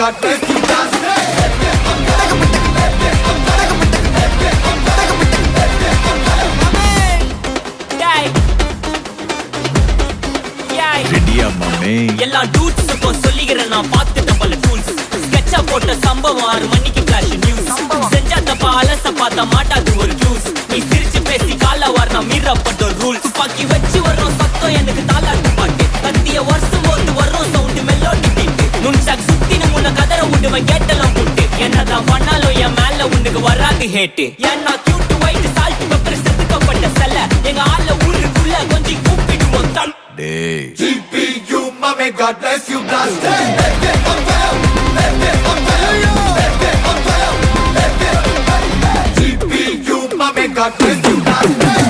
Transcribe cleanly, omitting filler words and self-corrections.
God bless you, dance. எல்லாம் டூட்ஸுக்கும் சொல்லிக்கிறேன் நான் பார்த்துட்ட பல டூல்ஸ் ஸ்கெட்சா போட்ட சம்பவம் 6 மணிக்கு ஃபிளாஷ் நியூஸ் செஞ்சா தப்பா அலச பார்த்தா மாட்டாது ஒரு ஜூஸ் நீ சிரிச்சு பேசி கால வார் நான் மீறப்பட்ட ரூல் துப்பாக்கி வச்சு வர்றோம் சத்தம் எனக்கு தாளாட்டு பாட்டு கத்திய வருஷம் போது வர்றோம் சவுண்டு மெல்லோடி பீட்டு நுண்சாக் சுத்தினு முன்ன கதற விடுவேன் கேட்டெல்லாம் போட்டு என்னதான் பண்ணாலும் என் மேல உனக்கு வராது ஹேட்டு ஏன்னா கியூட் ஒயிட் சால்ட் பெப்பர் செதுக்கப்பட்ட செல்ல எங்க ஆள ஊருக்குள்ள கொஞ்சம் கூப்பிடுவோம் தம் GPU, mommy, God bless you, blast. GPU, mommy, God bless you, blast.